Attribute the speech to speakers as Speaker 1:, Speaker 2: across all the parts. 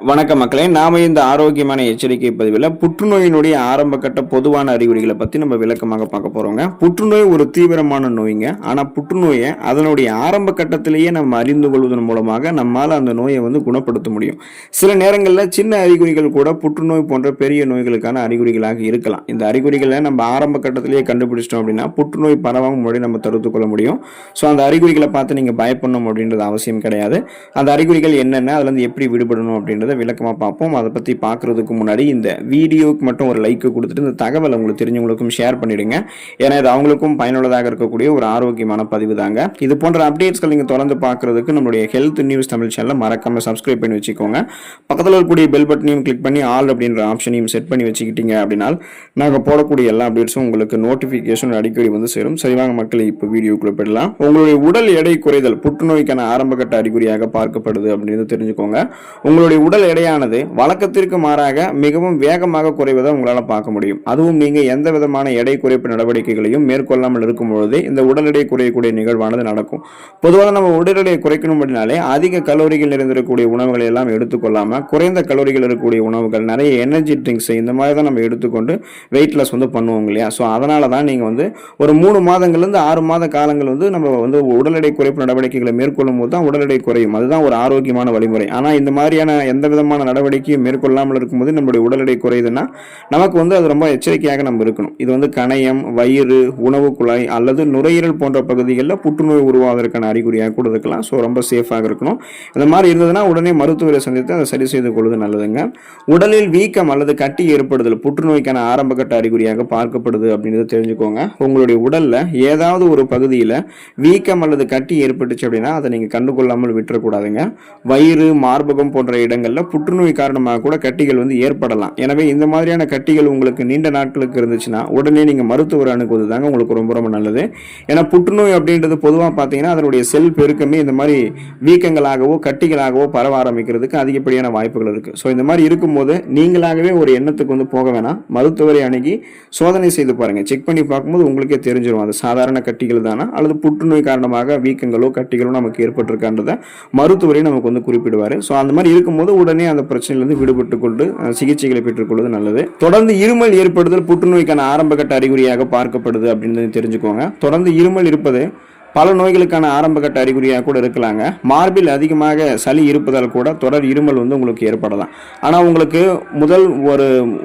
Speaker 1: வணக்க மக்களே, நாம இந்த ஆரோக்கியமான எச்சரிக்கை பதிவில் புற்றுநோயினுடைய ஆரம்ப கட்ட பொதுவான அறிகுறிகளை பற்றி நம்ம விளக்கமாக பார்க்க போகிறோங்க. புற்றுநோய் ஒரு தீவிரமான நோய்ங்க. ஆனால் புற்றுநோயை அதனுடைய ஆரம்ப கட்டத்திலேயே நம்ம அறிந்து கொள்வதன் மூலமாக நம்மால் அந்த நோயை குணப்படுத்த முடியும். சில நேரங்களில் சின்ன அறிகுறிகள் கூட புற்றுநோய் போன்ற பெரிய நோய்களுக்கான அறிகுறிகளாக இருக்கலாம். இந்த அறிகுறிகளை நம்ம ஆரம்ப கட்டத்திலேயே கண்டுபிடிச்சிட்டோம் அப்படின்னா புற்றுநோய் பரவாமல் முன்னாடி நம்ம தடுத்துக் கொள்ள முடியும். ஸோ அந்த அறிகுறிகளை பார்த்து நீங்கள் பயப்படணும் அப்படின்றது அவசியம் கிடையாது. அந்த அறிகுறிகள் என்னென்ன, அதுலேருந்து எப்படி விடுபடணும் அப்படின்றத விளக்கமாக பார்ப்போம். அதை பற்றி பார்க்குறதுக்கு முன்னாடி இந்த வீடியோக்கு மட்டும் ஒரு லைக் கொடுத்துட்டு இந்த தகவலை உங்களுக்கு தெரிஞ்சவங்களுக்கும் ஷேர் பண்ணிடுங்க. ஏன்னா இது அவங்களுக்கும் பயனுள்ளதாக இருக்கக்கூடிய ஒரு ஆரோக்கியமான பதிவு தாங்க. இது போன்ற அப்டேட்ஸ்கள் நீங்கள் தொடர்ந்து பார்க்குறதுக்கு நம்மளுடைய ஹெல்த் நியூஸ் தமிழ் சேனலை மறக்காமல் சப்ஸ்கிரைப் பண்ணி வச்சுக்கோங்க. பக்கத்தில் இருக்கக்கூடிய பெல் பட்டனையும் கிளிக் பண்ணி ஆல் அப்படின்ற ஆப்ஷனையும் செட் பண்ணி வச்சுக்கிட்டீங்க அப்படின்னா நாங்கள் போடக்கூடிய எல்லா அப்டேட்ஸும் உங்களுக்கு நோட்டிஃபிகேஷன் அடிக்கடி சேரும். சரிவாங்க மக்களை, இப்போ வீடியோக்குள்ள போயிடலாம். உங்களுடைய உடல் எடை குறைதல் புற்றுநோய்க்கான ஆரம்பகட்ட அறிகுறியாக பார்க்கப்படுது அப்படின்னு தெரிஞ்சுக்கோங்க. உங்களுடைய உடல் எடையானது வழக்கத்திற்கு மாறாக மிகவும் வேகமாக குறைவதை உங்களால் பார்க்க முடியும். அதுவும் நீங்க எந்த விதமான எடை குறைப்பு நடவடிக்கைகளையும் மேற்கொள்ளாமல் இருக்கும் பொழுது இந்த உடல் எடை குறையக்கூடிய நிகழ்வானது நடக்கும். பொதுவாக நம்ம உடல் எடையை குறைக்கணும் அப்படின்னாலே அதிக கலோரிகள் நிறைந்திருக்கக்கூடிய உணவுகளை எல்லாம் எடுத்துக்கொள்ளாம குறைந்த கலோரிகள் இருக்கக்கூடிய உணவுகள், நிறைய எனர்ஜி ட்ரிங்க்ஸ் இந்த மாதிரி தான் நம்ம எடுத்துக்கொண்டு வெயிட் லாஸ் பண்ணுவோம் இல்லையா? ஸோ அதனால தான் நீங்க ஒரு 3 மாதங்கள்லேருந்து 6 மாத காலங்கள் நம்ம உடல் எடை குறைப்பு நடவடிக்கைகளை மேற்கொள்ளும் போது தான் உடல் எடை குறையும். அதுதான் ஒரு ஆரோக்கியமான வழிமுறை. ஆனால் இந்த மாதிரியான எந்த விதமான நடவடிக்கையும் மேற்கொள்ளாமல் இருக்கும்போது நம்மளுடைய உடல் எடை குறையுதுன்னா நமக்கு அது ரொம்ப எச்சரிக்கையாக நம்ம இருக்கணும். இது கணையம், வயிறு, உணவு குழாய் அல்லது நுரையீரல் போன்ற பகுதிகளில் புற்றுநோய் உருவாவதற்கான அறிகுறியாக கூட இருக்கலாம். ஸோ ரொம்ப சேஃபாக இருக்கணும். இந்த மாதிரி இருந்ததுன்னா உடனே மருத்துவரை சந்தித்து அதை சரி செய்து கொள்வது நல்லதுங்க. உடலில் வீக்கம் அல்லது கட்டி ஏற்படுதல் புற்றுநோய்க்கான ஆரம்ப கட்ட அறிகுறியாக பார்க்கப்படுது அப்படின்றத தெரிஞ்சுக்கோங்க. உங்களுடைய உடல்ல ஏதாவது ஒரு பகுதியில் வீக்கம் அல்லது கட்டி ஏற்பட்டுச்சு அப்படின்னா அதை நீங்க கண்டுகொள்ளாமல் விட்டுறக்கூடாதுங்க. வயிறு, மார்பகம் போன்ற இடங்கள்ல புற்றுநோய் காரணமாக கூட கட்டிகள் ஏற்படலாம். எனவே இந்த மாதிரியான கட்டிகள் உங்களுக்கு நீண்ட நாட்களுக்கு இருந்துச்சுன்னா உடனே நீங்க மருத்துவர் அணுகுவது தாங்க உங்களுக்கு ரொம்ப ரொம்ப நல்லது. ஏன்னா புற்றுநோய் அப்படின்றது பொதுவாக பார்த்தீங்கன்னா அதனுடைய செல் பெருக்கமே இந்த மாதிரி வீக்கங்களாகவோ கட்டிகளாகவோ பரவ ஆரம்பிக்கிறதுக்கு அதிகப்படியான வாய்ப்புகள் இருக்கு. ஸோ இந்த மாதிரி இருக்கும்போது நீங்களாகவே ஒரு எண்ணத்துக்கு போக வேணாம், மருத்துவரை அணுகி சோதனை செய்து பாருங்க. செக் பண்ணி பார்க்கும்போது உங்களுக்கே தெரிஞ்சிடும் அது சாதாரண கட்டிகள் தானா அல்லது புற்றுநோய் காரணமாக வீக்கங்களோ கட்டிகளோ நமக்கு ஏற்பட்டிருக்கான்றத மருத்துவரை நமக்கு குறிப்பிடுவார். ஸோ அந்த மாதிரி இருக்கும்போது உடனே அந்த பிரச்சனையிலிருந்து விடுபட்டுக் கொண்டு சிகிச்சைகளை பெற்றுக் கொள்வது நல்லது. தொடர்ந்து இருமல் ஏற்படுதல் புற்றுநோய்க்கான ஆரம்ப கட்ட அறிகுறியாக பார்க்கப்படுது அப்படின்னு தெரிஞ்சுக்கோங்க. தொடர்ந்து இருமல் இருப்பது பல நோய்களுக்கான ஆரம்ப கட்ட அறிகுறியாக கூட இருக்கலாங்க. மார்பில் அதிகமாக சளி இருப்பதால் கூட தொடர் இருமல் உங்களுக்கு ஏற்படலாம். ஆனால் உங்களுக்கு முதல்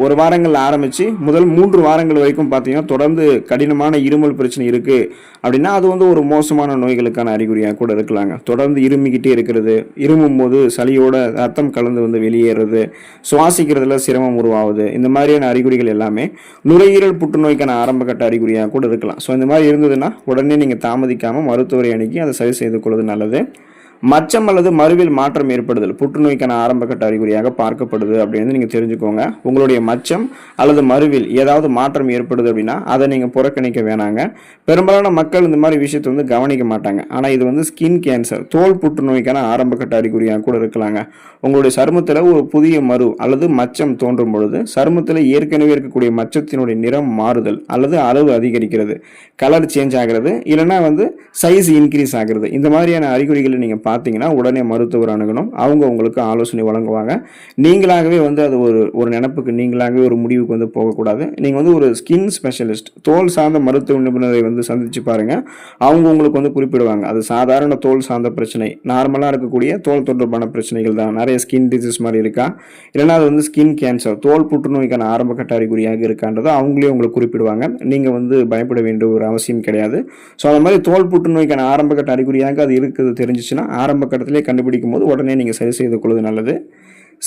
Speaker 1: ஒரு வாரங்கள் ஆரம்பித்து முதல் 3 வாரங்கள் வரைக்கும் பார்த்தீங்கன்னா தொடர்ந்து கடினமான இருமல் பிரச்சனை இருக்குது அப்படின்னா அது ஒரு மோசமான நோய்களுக்கான அறிகுறியாக கூட இருக்கலாங்க. தொடர்ந்து இருமிக்கிட்டே இருக்கிறது, இருமும் போது சளியோட ரத்தம் கலந்து வெளியேறது, சுவாசிக்கிறதுல சிரமம் உருவாகுது, இந்த மாதிரியான அறிகுறிகள் எல்லாமே நுரையீரல் புற்றுநோய்க்கான ஆரம்ப கட்ட அறிகுறியாக கூட இருக்கலாம். ஸோ இந்த மாதிரி இருந்ததுன்னா உடனே நீங்கள் தாமதிக்காமல் மருத்துவரை அணுகி அதை சரி செய்து கொள்வது நல்லது. மச்சம் அல்லது மருவில் மாற்றம் ஏற்படுதல் புற்றுநோய்க்கான ஆரம்ப கட்ட அறிகுறியாக பார்க்கப்படுது அப்படின்னு நீங்க தெரிஞ்சுக்கோங்க. உங்களுடைய மச்சம் அல்லது மருவில் ஏதாவது மாற்றம் ஏற்படுது அப்படின்னா அதை நீங்க புறக்கணிக்க வேணாங்க. பெரும்பாலான மக்கள் இந்த மாதிரி விஷயத்தை கவனிக்க மாட்டாங்க. ஆனா இது ஸ்கின் கேன்சர், தோல் புற்றுநோய்க்கான ஆரம்ப கட்ட அறிகுறியாக கூட இருக்கலாங்க. உங்களுடைய சருமத்தில் ஒரு புதிய மரு அல்லது மச்சம் தோன்றும் பொழுது சருமத்தில் ஏற்கனவே இருக்கக்கூடிய மச்சத்தினுடைய நிறம் மாறுதல் அல்லது அளவு அதிகரிக்கிறது, கலர் சேஞ்ச் ஆகிறது, இல்லைன்னா சைஸ் இன்க்ரீஸ் ஆகிறது. இந்த மாதிரியான அறிகுறிகளை நீங்க பார்த்தீங்கன்னா உடனே மருத்துவர் அணுகணும். அவங்க உங்களுக்கு ஆலோசனை வழங்குவாங்க. நீங்களாகவே அது ஒரு நினைப்புக்கு நீங்களாகவே ஒரு முடிவுக்கு போகக்கூடாது. நீங்கள் ஒரு ஸ்கின் ஸ்பெஷலிஸ்ட், தோல் சார்ந்த மருத்துவ நிபுணரை சந்திச்சு பாருங்க. அவங்க உங்களுக்கு குறிப்பிடுவாங்க. அது சாதாரண தோல் சார்ந்த பிரச்சனை, நார்மலாக இருக்கக்கூடிய தோல் தொடர்பான பிரச்சனைகள் தான், நிறைய ஸ்கின் டிசீஸ் மாதிரி இருக்கா, இல்லைன்னா அது ஸ்கின் கேன்சர், தோல் புற்றுநோய்க்கான ஆரம்ப கட்ட அறிகுறியாக இருக்கான்றதை அவங்களே உங்களுக்கு குறிப்பிடுவாங்க. நீங்கள் பயப்பட வேண்டிய ஒரு அவசியம் கிடையாது. ஸோ அந்த மாதிரி தோல் புற்றுநோய்க்கான ஆரம்ப கட்ட அறிகுறியாக அது இருக்குது தெரிஞ்சிச்சுன்னா ஆரம்ப கட்டத்திலே கண்டுபிடிக்கும் போது உடனே நீங்கள் சரி செய்து கொள்வது நல்லது.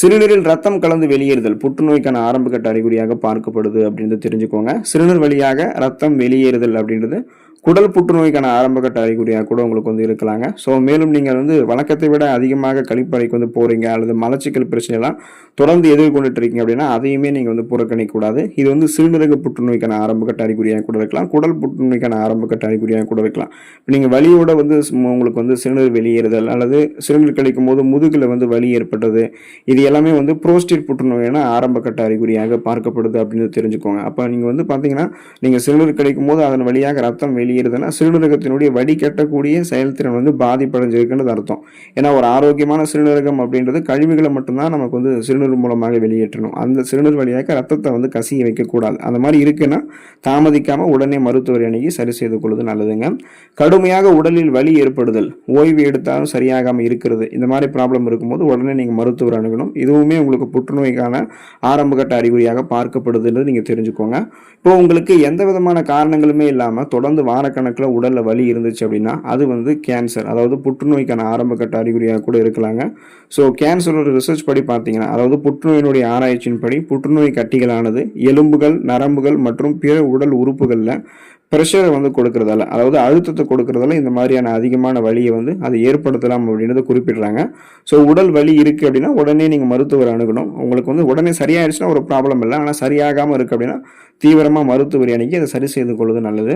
Speaker 1: சிறுநீரில் ரத்தம் கலந்து வெளியேறுதல் புற்றுநோய்க்கான ஆரம்ப கட்ட அறிகுறியாக பார்க்கப்படுது அப்படின்றது தெரிஞ்சுக்கோங்க. சிறுநீர் வழியாக ரத்தம் வெளியேறுதல் அப்படின்றது குடல் புற்றுநோய்க்கான ஆரம்ப கட்ட அறிகுறியாக கூட உங்களுக்கு இருக்கலாங்க. ஸோ மேலும் நீங்கள் வழக்கத்தை விட அதிகமாக கழிப்பறைக்கு போறீங்க அல்லது மலச்சிக்கல் பிரச்சனைலாம் தொடர்ந்து எதிர்கொண்டுட்டு இருக்கீங்க அப்படின்னா அதையுமே நீங்கள் புறக்கணிக்க கூடாது. இது சிறுநீரக புற்றுநோய்க்கான ஆரம்ப கட்ட அறிகுறியாக கூட இருக்கலாம், குடல் புற்றுநோய்க்கான ஆரம்ப கட்ட அறிகுறியாக கூட இருக்கலாம். நீங்கள் வலியோட உங்களுக்கு சிறுநீர் வெளியேறுதல் அல்லது சிறுநீர் கழிக்கும் போது முதுகில் வலி ஏற்பட்டது, இது எல்லாமே புரோஸ்டேட் புற்றுநோயான ஆரம்ப கட்ட அறிகுறியாக பார்க்கப்படுது அப்படின்னு தெரிஞ்சுக்கோங்க. அப்போ நீங்கள் பார்த்தீங்கன்னா நீங்கள் சிறுநீர் கழிக்கும் போது அதன் வழியாக ரத்தம் வெளியே வெளியேறுதுன்னா சிறுநீரகத்தினுடைய வடிகட்டக்கூடிய செயல்திறன் வந்து பாதிப்படைஞ்சிருக்குன்னு அர்த்தம். ஏன்னா ஒரு ஆரோக்கியமான சிறுநீரகம் அப்படின்றது கழிவுகளை மட்டும்தான் நமக்கு வந்து சிறுநீர் மூலமாக வெளியேற்றணும். அந்த சிறுநீர் வழியாக ரத்தத்தை வந்து கசிய வைக்கக்கூடாது. அந்த மாதிரி இருக்குன்னா தாமதிக்காம உடனே மருத்துவரை அணுகி சரி செய்து கொள்வது நல்லதுங்க. கடுமையாக உடலில் வலி ஏற்படுதல், ஓய்வு எடுத்தாலும் சரியாகாமல் இருக்கிறது, இந்த மாதிரி ப்ராப்ளம் இருக்கும்போது உடனே நீங்கள் மருத்துவர் அணுகணும். இதுவுமே உங்களுக்கு புற்றுநோய்க்கான ஆரம்பகட்ட அறிகுறியாக பார்க்கப்படுதுன்றது நீங்கள் தெரிஞ்சுக்கோங்க. இப்போ உங்களுக்கு எந்த விதமான காரணங்களுமே இல்லாமல் தொடர்ந்து வாரக்கணக்கில் உடலில் வலி இருந்துச்சு அப்படின்னா அது வந்து கேன்சர், அதாவது புற்றுநோய்க்கான ஆரம்பகட்ட அறிகுறியாக கூட இருக்கலாங்க. ஸோ கேன்சரோட ரிசர்ச் படி பார்த்தீங்கன்னா, அதாவது புற்றுநோயினுடைய ஆராய்ச்சியின் படி புற்றுநோய் கட்டிகளானது எலும்புகள், நரம்புகள் மற்றும் பிற உடல் உறுப்புகளில் ப்ரெஷரை வந்து கொடுக்கறதால, அதாவது அழுத்தத்தை கொடுக்கறதால இந்த மாதிரியான அதிகமான வலியை வந்து அதை ஏற்படுத்தலாம் அப்படின்றத குறிப்பிடுறாங்க. ஸோ உடல் வலி இருக்குது அப்படின்னா உடனே நீங்கள் மருத்துவர் அணுகணும். உங்களுக்கு வந்து உடனே சரியாயிடுச்சுன்னா ஒரு ப்ராப்ளம் இல்லை. ஆனால் சரியாகாமல் இருக்குது அப்படின்னா தீவிரமாக மருத்துவரை அணுகி அதை சரி செய்து கொள்வது நல்லது.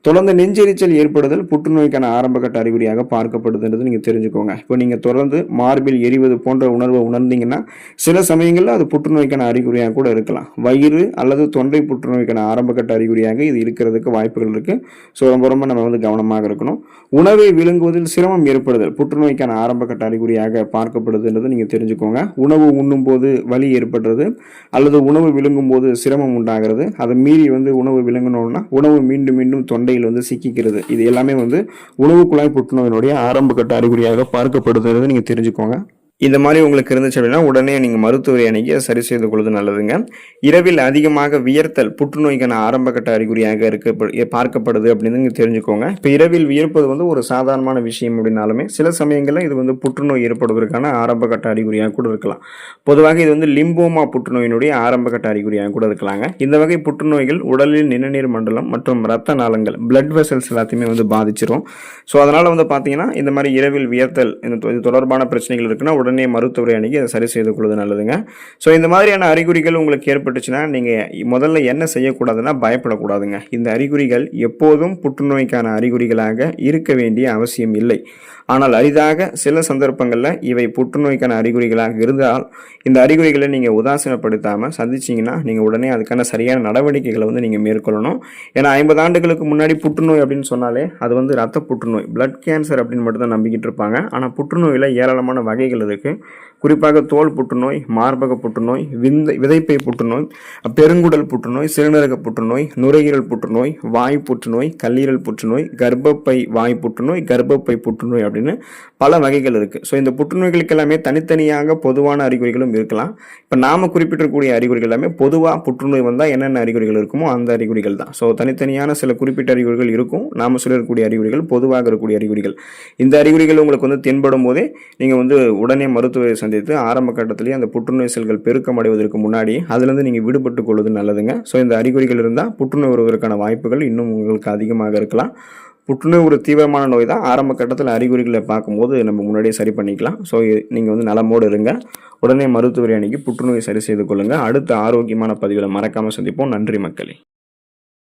Speaker 1: தொடர்ந்து நெஞ்செரிச்சல் ஏற்படுதல் புற்றுநோய்க்கான ஆரம்பகட்ட அறிகுறியாக பார்க்கப்படுதுன்றது நீங்கள் தெரிஞ்சுக்கோங்க. இப்போ நீங்கள் தொடர்ந்து மார்பில் எரிவது போன்ற உணர்வை உணர்ந்தீங்கன்னா சில சமயங்களில் அது புற்றுநோய்க்கான அறிகுறியாக கூட இருக்கலாம். வயிறு அல்லது தொண்டை புற்றுநோய்க்கான ஆரம்பகட்ட அறிகுறியாக இது இருக்கிறதுக்கு வாய்ப்புகள் இருக்குது. ஸோ ரொம்ப நம்ம வந்து கவனமாக இருக்கணும். உணவை விழுங்குவதில் சிரமம் ஏற்படுதல் புற்றுநோய்க்கான ஆரம்பகட்ட அறிகுறியாக பார்க்கப்படுதுன்றது நீங்கள் தெரிஞ்சுக்கோங்க. உணவு உண்ணும் போது வலி ஏற்படுறது அல்லது உணவு விழுங்கும் போது சிரமம் உண்டாகிறது, அதை மீறி வந்து உணவு விழுங்கணும்னா உணவு மீண்டும் மீண்டும் தொண்டையில் வந்து சிக்கிக்கிறது, இது எல்லாமே வந்து உணவு குழாய் புற்றுநோயினுடைய ஆரம்பகட்ட அறிகுறியாக பார்க்கப்படுதுன்றது நீங்கள் தெரிஞ்சுக்கோங்க. இந்த மாதிரி உங்களுக்கு இருந்துச்சு அப்படின்னா உடனே நீங்கள் மருத்துவரை அணுகி சரி செய்து கொள்வது நல்லதுங்க. இரவில் அதிகமாக வியர்த்தல் புற்றுநோய்க்கான ஆரம்பகட்ட அறிகுறியாக பார்க்கப்படுது அப்படின்னு நீங்கள் தெரிஞ்சுக்கோங்க. இப்போ இரவில் வியர்ப்பது வந்து ஒரு சாதாரணமான விஷயம் அப்படின்னாலுமே சில சமயங்களில் இது வந்து புற்றுநோய் ஏற்படுவதற்கான ஆரம்பகட்ட அறிகுறியாக கூட இருக்கலாம். பொதுவாக இது வந்து லிம்போமா புற்றுநோயினுடைய ஆரம்பகட்ட அறிகுறியாக கூட இருக்கலாங்க. இந்த வகை புற்றுநோய்கள் உடலில் நிணநீர் மண்டலம் மற்றும் இரத்த நாளங்கள் பிளட் வெசல்ஸ் எல்லாத்தையுமே வந்து பாதிச்சிரும். ஸோ அதனால் வந்து பார்த்தீங்கன்னா இந்த மாதிரி இரவில் வியர்த்தல் இது தொடர்பான பிரச்சனைகள் இருக்குன்னா உடனே மருத்துவரை அணுகி அதை சரி செய்து கொள்வது நல்லதுங்க. ஸோ இந்த மாதிரியான அறிகுறிகள் உங்களுக்கு ஏற்பட்டுச்சுன்னா நீங்கள் முதல்ல என்ன செய்யக்கூடாதுன்னா பயப்படக்கூடாதுங்க. இந்த அறிகுறிகள் எப்போதும் புற்றுநோய்க்கான அறிகுறிகளாக இருக்க வேண்டிய அவசியம் இல்லை. ஆனால் அரிதாக சில சந்தர்ப்பங்களில் இவை புற்றுநோய்க்கான அறிகுறிகளாக இருந்தால் இந்த அறிகுறிகளை நீங்கள் உதாசீனப்படுத்தாமல் சந்திச்சிங்கன்னா நீங்கள் உடனே அதுக்கான சரியான நடவடிக்கைகளை வந்து நீங்கள் மேற்கொள்ளணும். ஏன்னா 50 ஆண்டுகளுக்கு முன்னாடி புற்றுநோய் அப்படின்னு சொன்னாலே அது வந்து ரத்த புற்றுநோய், பிளட் கேன்சர் அப்படின்னு மட்டும் தான் நம்பிக்கிட்டு இருப்பாங்க. ஆனால் புற்றுநோயில் ஏராளமான வகைகள் இருக்குது. குறிப்பாக தோல் புற்றுநோய், மார்பக புற்றுநோய், விதைப்பை புற்றுநோய், பெருங்குடல் புற்றுநோய், சிறுநீரக புற்றுநோய், நுரையீரல் புற்றுநோய், வாய் புற்றுநோய், கல்லீரல் புற்றுநோய், கர்ப்பப்பை வாய் புற்றுநோய், கர்ப்பப்பை புற்றுநோய் அப்படின்னு பல வகைகள் இருக்குது. ஸோ இந்த புற்றுநோய்களுக்கு எல்லாமே தனித்தனியாக பொதுவான அறிகுறிகளும் இருக்கலாம். இப்போ நாம் குறிப்பிட்டிருக்கக்கூடிய அறிகுறிகள் எல்லாமே பொதுவாக புற்றுநோய் வந்தால் என்னென்ன அறிகுறிகள் இருக்குமோ அந்த அறிகுறிகள் தான். ஸோ தனித்தனியான சில குறிப்பிட்ட அறிகுறிகள் இருக்கும். நாம் சொல்லக்கூடிய அறிகுறிகள் பொதுவாக இருக்கக்கூடிய அறிகுறிகள். இந்த அறிகுறிகள் உங்களுக்கு வந்து தென்படும் போதே நீங்கள் வந்து உடனே மருத்துவரை சந்தித்து ஆரம்ப கட்டத்திலேயே அந்த புற்றுநோய் செல்கள் பெருக்கம் அடைவதற்கு முன்னாடி அதுலேருந்து நீங்கள் விடுபட்டு கொள்வது நல்லதுங்க. ஸோ இந்த அறிகுறிகள் இருந்தால் புற்றுநோய் வருவதற்கான வாய்ப்புகள் இன்னும் உங்களுக்கு அதிகமாக இருக்கலாம். புற்றுநோய் ஒரு தீவிரமான நோய் தான். ஆரம்ப கட்டத்தில் அறிகுறிகளை பார்க்கும்போது நம்ம முன்னாடியே சரி பண்ணிக்கலாம். ஸோ நீங்கள் வந்து நலமோடு இருங்க. உடனே மருத்துவரை அணுகி புற்றுநோயை சரி செய்து கொள்ளுங்கள். அடுத்த ஆரோக்கியமான பதிவில் மறக்காமல் சந்திப்போம். நன்றி மக்களே.